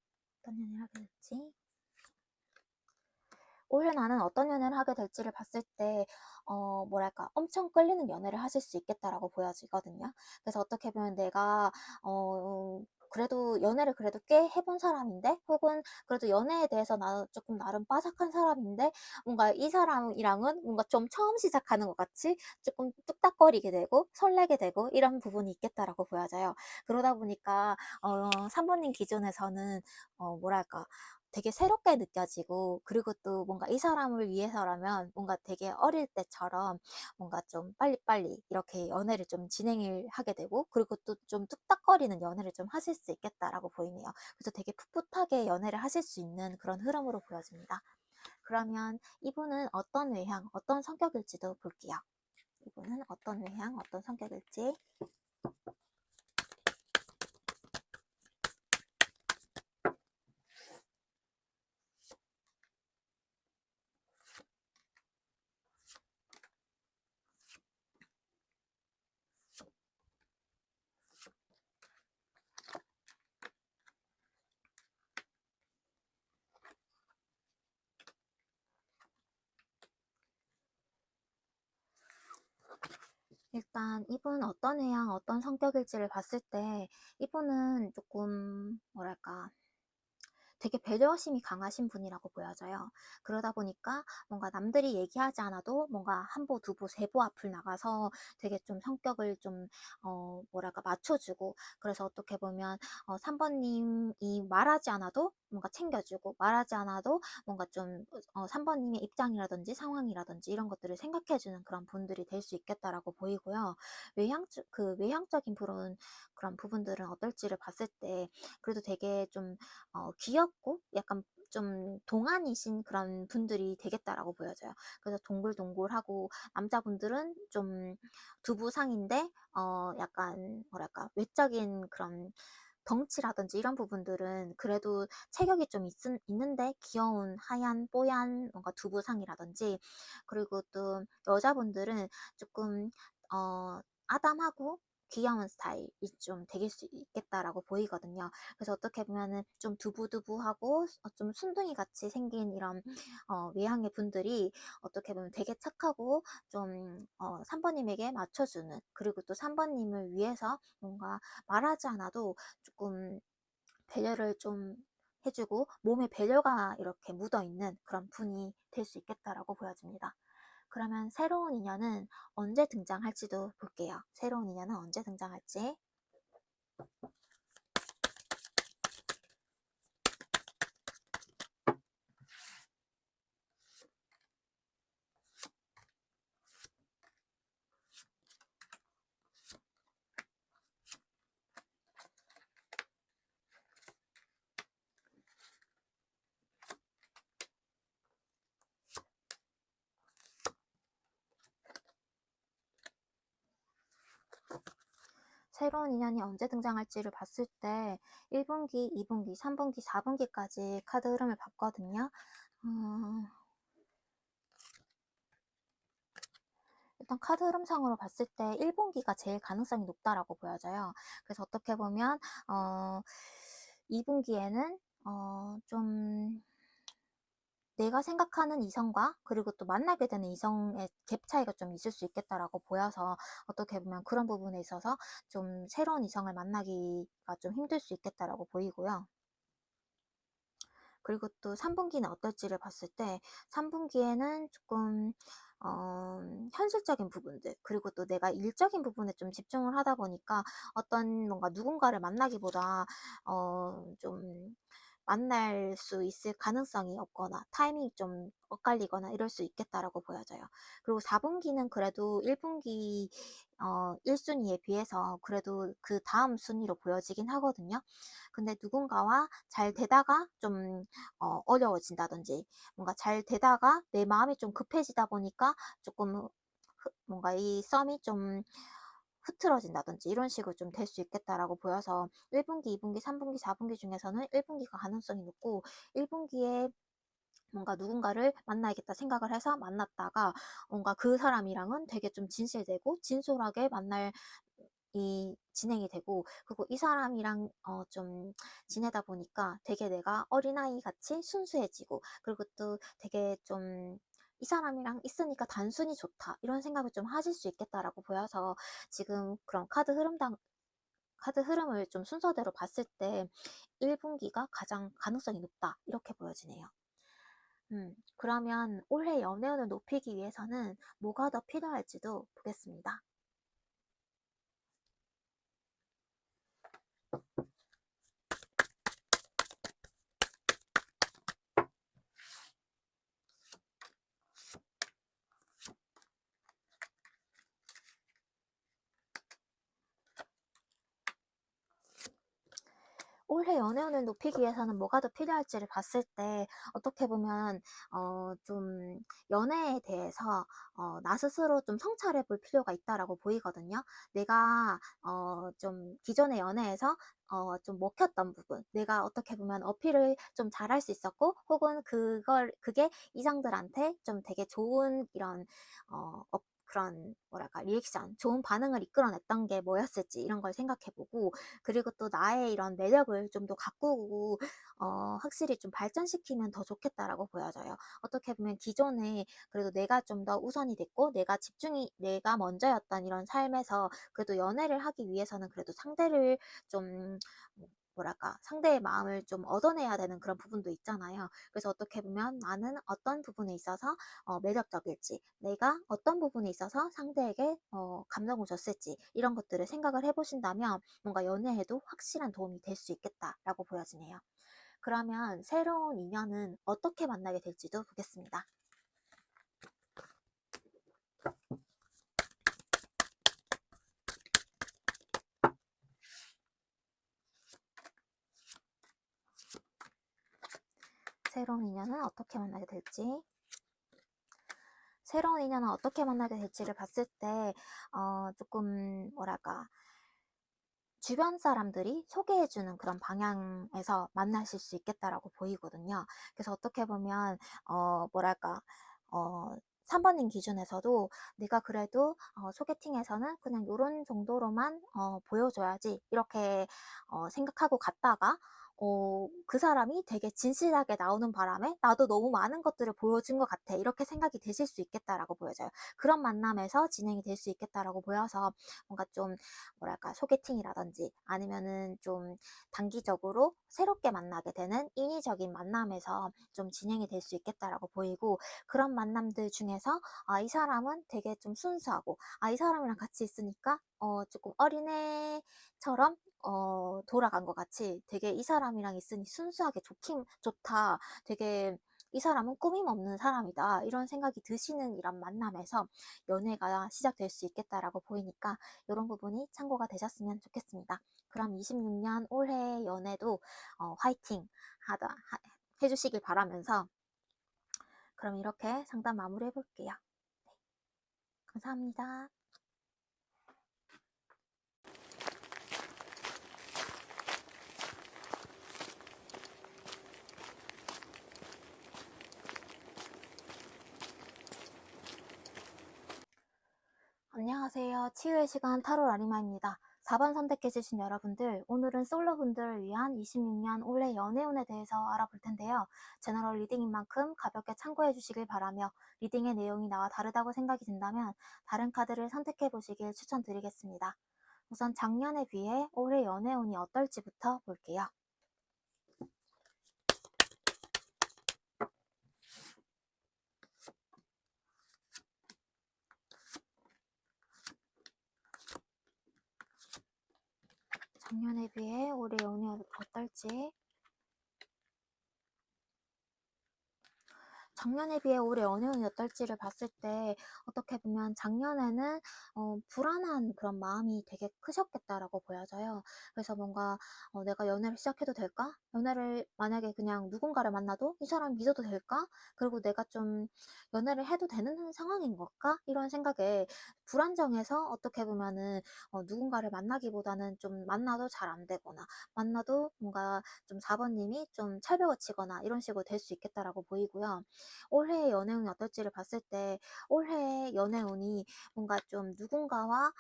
올해 나는 어떤 연애를 하게 될지를 봤을 때, 뭐랄까, 엄청 끌리는 연애를 하실 수 있겠다라고 보여지거든요. 그래서 어떻게 보면 내가, 그래도 연애를 그래도 꽤 해본 사람인데, 혹은 그래도 연애에 대해서 조금 나름 빠삭한 사람인데, 뭔가 이 사람이랑은 뭔가 좀 처음 시작하는 것 같이 조금 뚝딱거리게 되고, 설레게 되고, 이런 부분이 있겠다라고 보여져요. 그러다 보니까, 3번님 기준에서는, 뭐랄까, 되게 새롭게 느껴지고 그리고 또 뭔가 이 사람을 위해서라면 뭔가 되게 어릴 때처럼 뭔가 좀 빨리빨리 이렇게 연애를 좀 진행을 하게 되고 그리고 또 좀 뚝딱거리는 연애를 좀 하실 수 있겠다라고 보이네요. 그래서 되게 풋풋하게 연애를 하실 수 있는 그런 흐름으로 보여집니다. 그러면 이분은 어떤 외향, 어떤 성격일지도 볼게요. 이분은 어떤 외향, 어떤 성격일지. 일단 이분 어떤 외향, 어떤 성격일지를 봤을 때 이분은 조금 뭐랄까 되게 배려심이 강하신 분이라고 보여져요. 그러다 보니까 뭔가 남들이 얘기하지 않아도 뭔가 한 보, 두 보, 세 보 앞을 나가서 되게 좀 성격을 좀 뭐랄까 맞춰주고 그래서 어떻게 보면 3번님이 말하지 않아도 뭔가 챙겨주고, 말하지 않아도 뭔가 좀 3번님의 입장이라든지 상황이라든지 이런 것들을 생각해주는 그런 분들이 될 수 있겠다라고 보이고요. 외향적인 그런 부분들은 어떨지를 봤을 때 그래도 되게 좀 귀엽고 약간 좀 동안이신 그런 분들이 되겠다라고 보여져요. 그래서 동글동글하고, 남자분들은 좀 두부상인데 약간 뭐랄까 외적인 그런 덩치라든지 이런 부분들은 그래도 체격이 좀 있는데 귀여운 하얀 뽀얀 뭔가 두부상이라든지, 그리고 또 여자분들은 조금 아담하고 귀여운 스타일이 좀 되길 수 있겠다라고 보이거든요. 그래서 어떻게 보면은 좀 두부두부하고 좀 순둥이 같이 생긴 이런 외향의 분들이 어떻게 보면 되게 착하고 좀 3번님에게 맞춰주는, 그리고 또 3번님을 위해서 뭔가 말하지 않아도 조금 배려를 좀 해주고 몸에 배려가 이렇게 묻어있는 그런 분이 될 수 있겠다라고 보여집니다. 그러면 새로운 인연은 언제 등장할지도 볼게요. 새로운 인연은 언제 등장할지. 새로운 인연이 언제 등장할지를 봤을 때 1분기, 2분기, 3분기, 4분기까지 카드 흐름을 봤거든요. 일단 카드 흐름상으로 봤을 때 1분기가 제일 가능성이 높다라고 보여져요. 그래서 어떻게 보면 2분기에는 좀 내가 생각하는 이성과 그리고 또 만나게 되는 이성의 갭 차이가 좀 있을 수 있겠다라고 보여서, 어떻게 보면 그런 부분에 있어서 좀 새로운 이성을 만나기가 좀 힘들 수 있겠다라고 보이고요. 그리고 또 3분기는 어떨지를 봤을 때 3분기에는 조금 현실적인 부분들, 그리고 또 내가 일적인 부분에 좀 집중을 하다 보니까 어떤 뭔가 누군가를 만나기보다 좀 만날 수 있을 가능성이 없거나 타이밍이 좀 엇갈리거나 이럴 수 있겠다라고 보여져요. 그리고 4분기는 그래도 1분기 1순위에 비해서 그래도 그 다음 순위로 보여지긴 하거든요. 근데 누군가와 잘 되다가 좀 어려워진다든지, 뭔가 잘 되다가 내 마음이 좀 급해지다 보니까 조금 뭔가 이 썸이 좀 흐트러진다든지 이런 식으로 좀 될 수 있겠다라고 보여서 1분기, 2분기, 3분기, 4분기 중에서는 1분기가 가능성이 높고, 1분기에 뭔가 누군가를 만나야겠다 생각을 해서 만났다가 뭔가 그 사람이랑은 되게 좀 진실되고 진솔하게 만날 이 진행이 되고, 그리고 이 사람이랑 좀 지내다 보니까 되게 내가 어린아이 같이 순수해지고, 그리고 또 되게 좀 이 사람이랑 있으니까 단순히 좋다 이런 생각을 좀 하실 수 있겠다라고 보여서, 지금 그런 카드 흐름을 좀 순서대로 봤을 때 1분기가 가장 가능성이 높다 이렇게 보여지네요. 그러면 올해 연애운을 높이기 위해서는 뭐가 더 필요할지도 보겠습니다. 올해 연애운을 높이기 위해서는 뭐가 더 필요할지를 봤을 때, 어떻게 보면 좀 연애에 대해서 나 스스로 좀 성찰해 볼 필요가 있다라고 보이거든요. 내가 좀 기존의 연애에서 좀 먹혔던 부분, 내가 어떻게 보면 어필을 좀 잘할 수 있었고, 혹은 그게 이성들한테 좀 되게 좋은 이런 그런 뭐랄까 리액션, 좋은 반응을 이끌어냈던 게 뭐였을지 이런 걸 생각해보고, 그리고 또 나의 이런 매력을 좀 더 가꾸고 확실히 좀 발전시키면 더 좋겠다라고 보여져요. 어떻게 보면 기존에 그래도 내가 좀 더 우선이 됐고 내가 먼저였던 이런 삶에서, 그래도 연애를 하기 위해서는 그래도 상대를 좀 뭐랄까 상대의 마음을 좀 얻어내야 되는 그런 부분도 있잖아요. 그래서 어떻게 보면 나는 어떤 부분에 있어서 매력적일지, 내가 어떤 부분에 있어서 상대에게 감동을 줬을지 이런 것들을 생각을 해보신다면 뭔가 연애에도 확실한 도움이 될 수 있겠다라고 보여지네요. 그러면 새로운 인연은 어떻게 만나게 될지도 보겠습니다. 새로운 인연은 어떻게 만나게 될지. 새로운 인연은 어떻게 만나게 될지를 봤을 때 조금 뭐랄까, 주변 사람들이 소개해주는 그런 방향에서 만나실 수 있겠다라고 보이거든요. 그래서 어떻게 보면 뭐랄까, 어 3번님 기준에서도 내가 그래도 소개팅에서는 그냥 요런 정도로만 보여줘야지 이렇게 생각하고 갔다가 그 사람이 되게 진실하게 나오는 바람에 나도 너무 많은 것들을 보여준 것 같아, 이렇게 생각이 되실 수 있겠다라고 보여져요. 그런 만남에서 진행이 될 수 있겠다라고 보여서 뭔가 좀 뭐랄까, 소개팅이라든지 아니면은 좀 단기적으로 새롭게 만나게 되는 인위적인 만남에서 좀 진행이 될 수 있겠다라고 보이고, 그런 만남들 중에서 이 사람은 되게 좀 순수하고, 이 사람이랑 같이 있으니까 조금 어린애처럼 돌아간 것 같이 되게 이 사람이랑 있으니 순수하게 좋다, 되게 이 사람은 꾸밈 없는 사람이다, 이런 생각이 드시는 이런 만남에서 연애가 시작될 수 있겠다라고 보이니까 이런 부분이 참고가 되셨으면 좋겠습니다. 그럼 26년 올해 연애도 화이팅 해주시길 바라면서, 그럼 이렇게 상담 마무리해 볼게요. 네, 감사합니다. 안녕하세요. 치유의 시간 타로 라리마입니다. 4번 선택해주신 여러분들, 오늘은 솔로분들을 위한 26년 올해 연애운에 대해서 알아볼 텐데요. 제너럴 리딩인 만큼 가볍게 참고해 주시길 바라며, 리딩의 내용이 나와 다르다고 생각이 든다면 다른 카드를 선택해 보시길 추천드리겠습니다. 우선 작년에 비해 올해 연애운이 어떨지부터 볼게요. 작년에 비해 올해 연애 어떨지. 작년에 비해 올해 연애운이 어떨지를 봤을 때, 어떻게 보면 작년에는 불안한 그런 마음이 되게 크셨겠다라고 보여져요. 그래서 뭔가 내가 연애를 시작해도 될까? 연애를 만약에 그냥 누군가를 만나도 이 사람 믿어도 될까? 그리고 내가 좀 연애를 해도 되는 상황인 걸까? 이런 생각에 불안정해서, 어떻게 보면은 누군가를 만나기보다는 좀 만나도 잘 안 되거나, 만나도 뭔가 좀 4번님이 좀 철벽을 치거나 이런 식으로 될 수 있겠다라고 보이고요. 올해의 연애운이 어떨지를 봤을 때, 올해의 연애운이 뭔가 좀 누군가와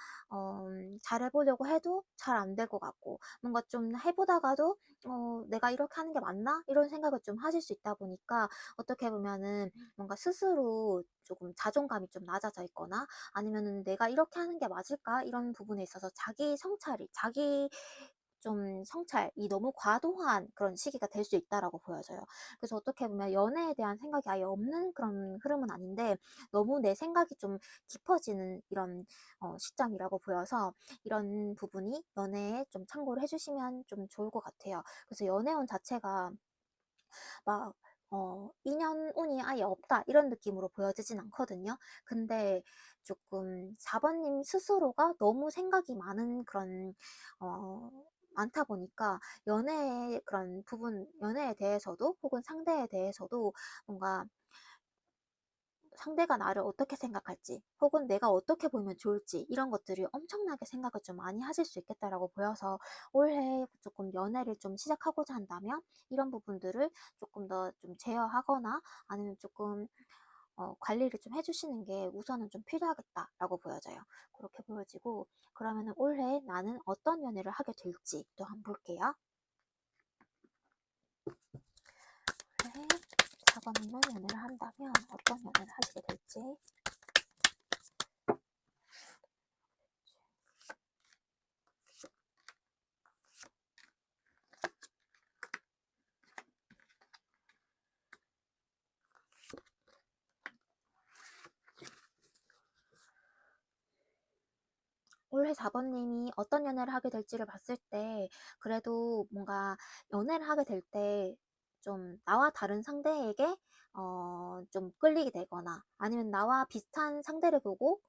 잘해보려고 해도 잘 안 될 것 같고, 뭔가 좀 해보다가도 내가 이렇게 하는 게 맞나? 이런 생각을 좀 하실 수 있다 보니까, 어떻게 보면은 뭔가 스스로 조금 자존감이 좀 낮아져 있거나, 아니면은 내가 이렇게 하는 게 맞을까? 이런 부분에 있어서 자기 좀 성찰이 너무 과도한 그런 시기가 될 수 있다라고 보여져요. 그래서 어떻게 보면 연애에 대한 생각이 아예 없는 그런 흐름은 아닌데, 너무 내 생각이 좀 깊어지는 이런 시점이라고 보여서, 이런 부분이 연애에 좀 참고를 해주시면 좀 좋을 것 같아요. 그래서 연애운 자체가 막 인연운이 아예 없다 이런 느낌으로 보여지진 않거든요. 근데 조금 4번님 스스로가 너무 생각이 많은 그런 어 많다 보니까, 연애의 그런 부분, 연애에 대해서도 혹은 상대에 대해서도 뭔가 상대가 나를 어떻게 생각할지, 혹은 내가 어떻게 보면 좋을지, 이런 것들이 엄청나게 생각을 좀 많이 하실 수 있겠다라고 보여서, 올해 조금 연애를 좀 시작하고자 한다면 이런 부분들을 조금 더 좀 제어하거나, 아니면 조금 관리를 좀 해주시는 게 우선은 좀 필요하겠다라고 보여져요. 그렇게 보여지고, 그러면은 올해 나는 어떤 연애를 하게 될지 또 한번 볼게요. 올해 4번님은 연애를 한다면 어떤 연애를 하시게 될지. 올해 4번님이 어떤 연애를 하게 될지를 봤을 때, 그래도 뭔가 연애를 하게 될 때 좀 나와 다른 상대에게 좀 끌리게 되거나 아니면 나와 비슷한 상대를 보고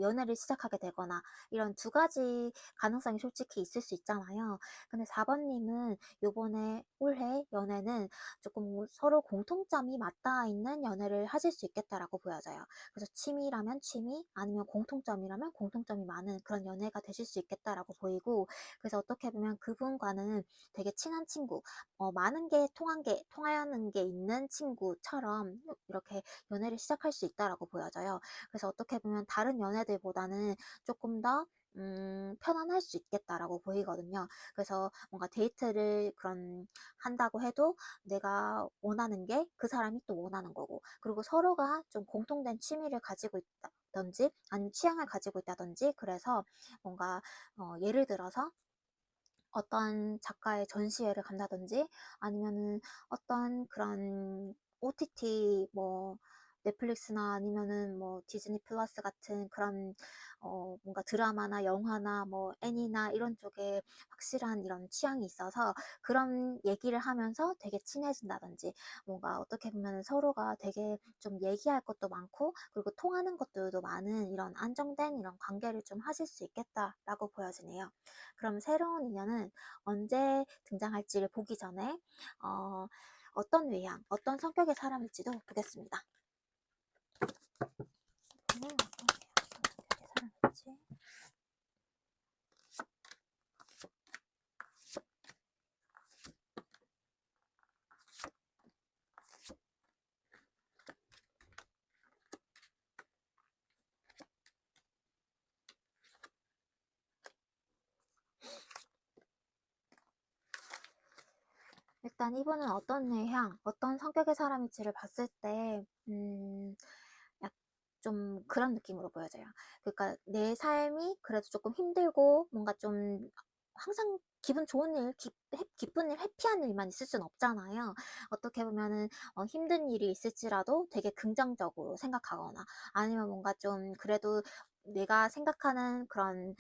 연애를 시작하게 되거나 이런 두 가지 가능성이 솔직히 있을 수 있잖아요. 근데 4번님은 요번에 올해 연애는 조금 서로 공통점이 맞닿아 있는 연애를 하실 수 있겠다라고 보여져요. 그래서 취미라면 취미, 아니면 공통점이라면 공통점이 많은 그런 연애가 되실 수 있겠다라고 보이고, 그래서 어떻게 보면 그분과는 되게 친한 친구, 많은 게 통하는 게 있는 친구처럼 이렇게 연애를 시작할 수 있다라고 보여져요. 그래서 어떻게 보면 다른 연애들보다는 조금 더 편안할 수 있겠다라고 보이거든요. 그래서 뭔가 데이트를 한다고 해도 내가 원하는 게 그 사람이 또 원하는 거고, 그리고 서로가 좀 공통된 취미를 가지고 있다든지 아니면 취향을 가지고 있다든지, 그래서 뭔가 예를 들어서 어떤 작가의 전시회를 간다든지 아니면은 어떤 그런 OTT 뭐 넷플릭스나 아니면은 뭐 디즈니 플러스 같은 그런 뭔가 드라마나 영화나 뭐 애니나 이런 쪽에 확실한 이런 취향이 있어서 그런 얘기를 하면서 되게 친해진다든지, 뭔가 어떻게 보면 서로가 되게 좀 얘기할 것도 많고 그리고 통하는 것들도 많은 이런 안정된 이런 관계를 좀 하실 수 있겠다라고 보여지네요. 그럼 새로운 인연은 언제 등장할지를 보기 전에 어떤 외향, 어떤 성격의 사람일지도 보겠습니다. 어떤 외향, 어떤 성격의 사람일지. 일단 이분은 어떤 외향, 어떤 성격의 사람일지를 봤을 때, 좀 그런 느낌으로 보여져요. 그러니까 내 삶이 그래도 조금 힘들고 뭔가 좀 항상 기분 좋은 일, 기쁜 일, 해피한 일만 있을 순 없잖아요. 어떻게 보면은 힘든 일이 있을지라도 되게 긍정적으로 생각하거나 아니면 뭔가 좀 그래도 내가 생각하는 그런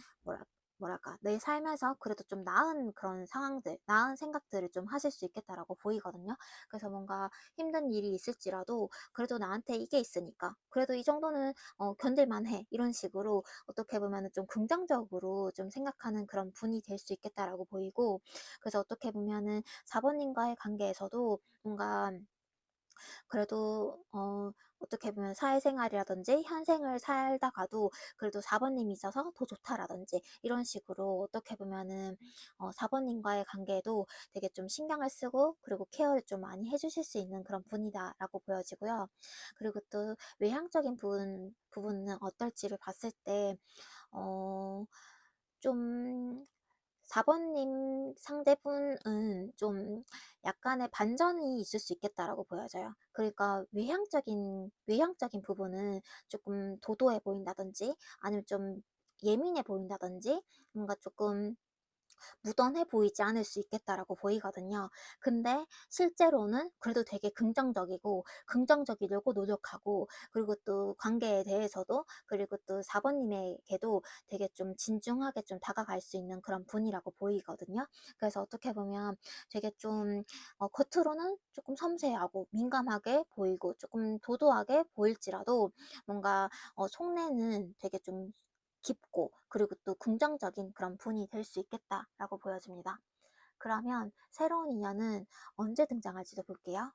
뭐랄까 내 삶에서 그래도 좀 나은 그런 상황들, 나은 생각들을 좀 하실 수 있겠다라고 보이거든요. 그래서 뭔가 힘든 일이 있을지라도 그래도 나한테 이게 있으니까 그래도 이 정도는 견딜만 해, 이런 식으로 어떻게 보면 좀 긍정적으로 좀 생각하는 그런 분이 될 수 있겠다라고 보이고, 그래서 어떻게 보면은 4번님과의 관계에서도 뭔가 그래도 어떻게 보면 사회생활이라든지 현생을 살다가도 그래도 4번님이 있어서 더 좋다라든지 이런 식으로 어떻게 보면은 4번님과의 관계에도 되게 좀 신경을 쓰고 그리고 케어를 좀 많이 해주실 수 있는 그런 분이다라고 보여지고요. 그리고 또 외향적인 부분은 어떨지를 봤을 때 좀 4번님 상대분은 좀 약간의 반전이 있을 수 있겠다라고 보여져요. 그러니까 외향적인 부분은 조금 도도해 보인다든지 아니면 좀 예민해 보인다든지 뭔가 조금 무던해 보이지 않을 수 있겠다라고 보이거든요. 근데 실제로는 그래도 되게 긍정적이려고 노력하고, 그리고 또 관계에 대해서도, 그리고 또 4번님에게도 되게 좀 진중하게 좀 다가갈 수 있는 그런 분이라고 보이거든요. 그래서 어떻게 보면 되게 좀 겉으로는 조금 섬세하고 민감하게 보이고 조금 도도하게 보일지라도 뭔가 속내는 되게 좀 깊고 그리고 또 긍정적인 그런 분이 될 수 있겠다라고 보여집니다. 그러면 새로운 인연은 언제 등장할지도 볼게요.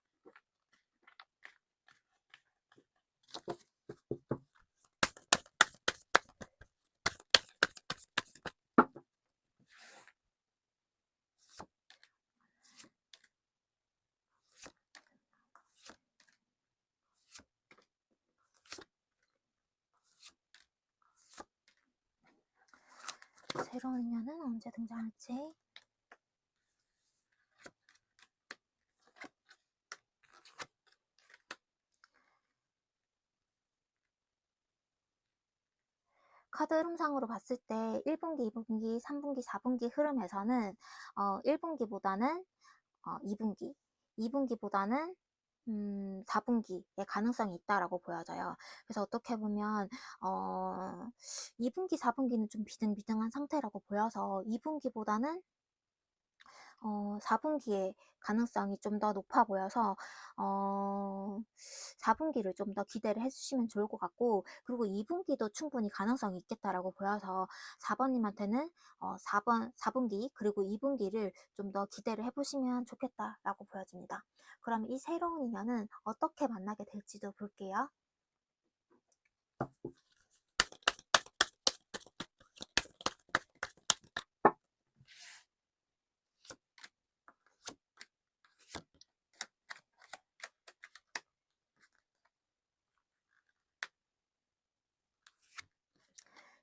새로운 인연은 언제 등장할지. 카드 흐름상으로 봤을 때 1분기, 2분기, 3분기, 4분기 흐름에서는 1분기보다는 2분기, 2분기보다는 4분기의 가능성이 있다라고 보여져요. 그래서 어떻게 보면 2분기, 4분기는 좀 비등비등한 상태라고 보여서 2분기보다는 4분기에 가능성이 좀 더 높아 보여서 4분기를 좀 더 기대를 해 주시면 좋을 것 같고, 그리고 2분기도 충분히 가능성이 있겠다라고 보여서 4번 님한테는 4분기 그리고 2분기를 좀 더 기대를 해 보시면 좋겠다라고 보여집니다. 그럼 이 새로운 인연은 어떻게 만나게 될지도 볼게요.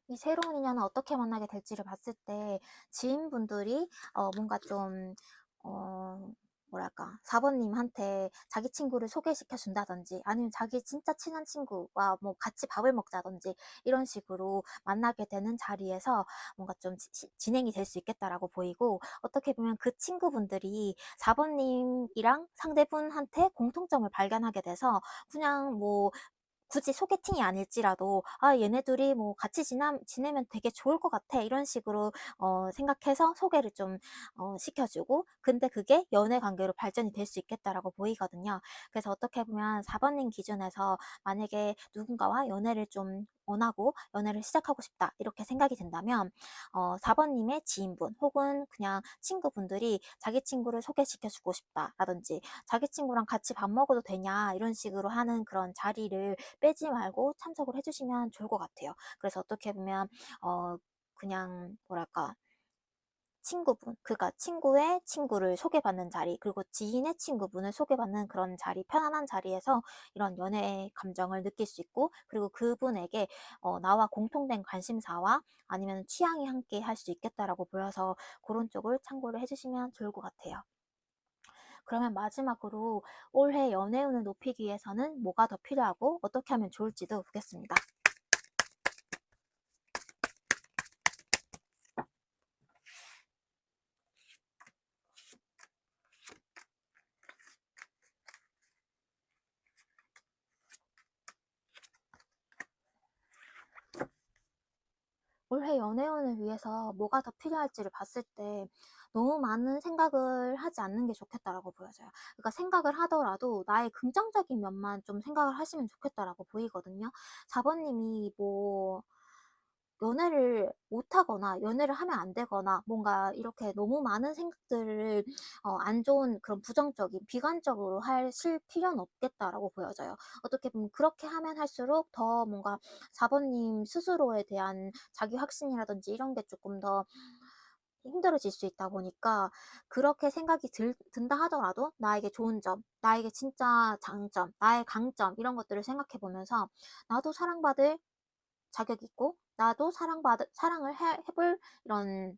이 새로운 인연은 어떻게 만나게 될지를 봤을 때, 지인분들이 뭔가 좀 어, 뭐랄까, 4번님한테 자기 친구를 소개시켜 준다든지, 아니면 자기 진짜 친한 친구와 뭐 같이 밥을 먹자든지, 이런 식으로 만나게 되는 자리에서 뭔가 좀 진행이 될 수 있겠다라고 보이고, 어떻게 보면 그 친구분들이 4번님이랑 상대분한테 공통점을 발견하게 돼서, 그냥 뭐 굳이 소개팅이 아닐지라도 얘네 둘이 뭐 같이 지내면 되게 좋을 것 같아, 이런 식으로 생각해서 소개를 좀 시켜주고, 근데 그게 연애 관계로 발전이 될 수 있겠다라고 보이거든요. 그래서 어떻게 보면 4번님 기준에서 만약에 누군가와 연애를 좀 원하고 연애를 시작하고 싶다 이렇게 생각이 든다면, 4번님의 지인분 혹은 그냥 친구분들이 자기 친구를 소개시켜주고 싶다라든지, 자기 친구랑 같이 밥 먹어도 되냐 이런 식으로 하는 그런 자리를 빼지 말고 참석을 해주시면 좋을 것 같아요. 그래서 어떻게 보면 그냥 뭐랄까, 친구분, 그러니까 친구의 친구를 소개받는 자리, 그리고 지인의 친구분을 소개받는 그런 자리, 편안한 자리에서 이런 연애 감정을 느낄 수 있고, 그리고 그분에게 나와 공통된 관심사와 아니면 취향이 함께 할 수 있겠다라고 보여서, 그런 쪽을 참고를 해주시면 좋을 것 같아요. 그러면 마지막으로 올해 연애운을 높이기 위해서는 뭐가 더 필요하고 어떻게 하면 좋을지도 보겠습니다. 올해 연애운을 위해서 뭐가 더 필요할지를 봤을 때, 너무 많은 생각을 하지 않는 게 좋겠다라고 보여져요. 그러니까 생각을 하더라도 나의 긍정적인 면만 좀 생각을 하시면 좋겠다라고 보이거든요. 4번님이 뭐 연애를 못하거나 연애를 하면 안 되거나 뭔가 이렇게 너무 많은 생각들을 안 좋은 그런 부정적인 비관적으로 하실 필요는 없겠다라고 보여져요. 어떻게 보면 그렇게 하면 할수록 더 뭔가 4번님 스스로에 대한 자기 확신이라든지 이런 게 조금 더 힘들어질 수 있다 보니까, 그렇게 생각이 든다 하더라도 나에게 좋은 점, 나에게 진짜 장점, 나의 강점 이런 것들을 생각해 보면서, 나도 사랑받을 자격이 있고 나도 사랑을 해볼 이런,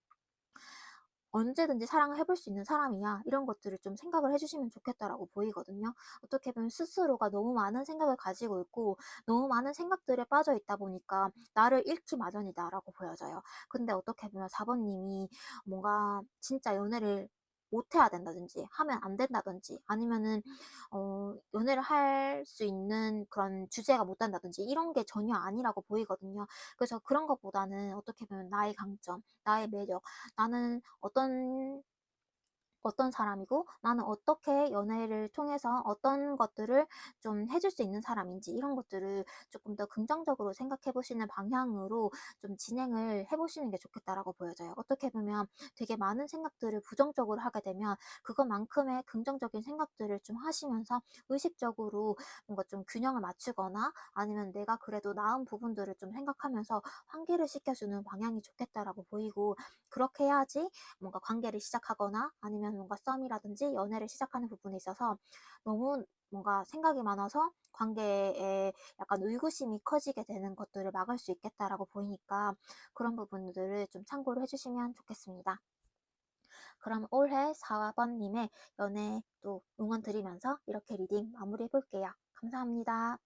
언제든지 사랑을 해볼 수 있는 사람이야, 이런 것들을 좀 생각을 해주시면 좋겠다라고 보이거든요. 어떻게 보면 스스로가 너무 많은 생각을 가지고 있고 너무 많은 생각들에 빠져 있다 보니까 나를 잃기 마련이다라고 보여져요. 근데 어떻게 보면 4번님이 뭔가 진짜 연애를 못 해야 된다든지 하면 안 된다든지, 아니면은 연애를 할 수 있는 그런 주제가 못 된다든지 이런 게 전혀 아니라고 보이거든요. 그래서 그런 것보다는 어떻게 보면 나의 강점, 나의 매력, 나는 어떤 사람이고 나는 어떻게 연애를 통해서 어떤 것들을 좀 해줄 수 있는 사람인지, 이런 것들을 조금 더 긍정적으로 생각해 보시는 방향으로 좀 진행을 해 보시는 게 좋겠다라고 보여져요. 어떻게 보면 되게 많은 생각들을 부정적으로 하게 되면 그것만큼의 긍정적인 생각들을 좀 하시면서 의식적으로 뭔가 좀 균형을 맞추거나, 아니면 내가 그래도 나은 부분들을 좀 생각하면서 환기를 시켜주는 방향이 좋겠다라고 보이고, 그렇게 해야지 뭔가 관계를 시작하거나 아니면 뭔가 썸이라든지 연애를 시작하는 부분에 있어서 너무 뭔가 생각이 많아서 관계에 약간 의구심이 커지게 되는 것들을 막을 수 있겠다라고 보이니까, 그런 부분들을 좀 참고를 해주시면 좋겠습니다. 그럼 올해 4번님의 연애 또 응원 드리면서 이렇게 리딩 마무리해 볼게요. 감사합니다.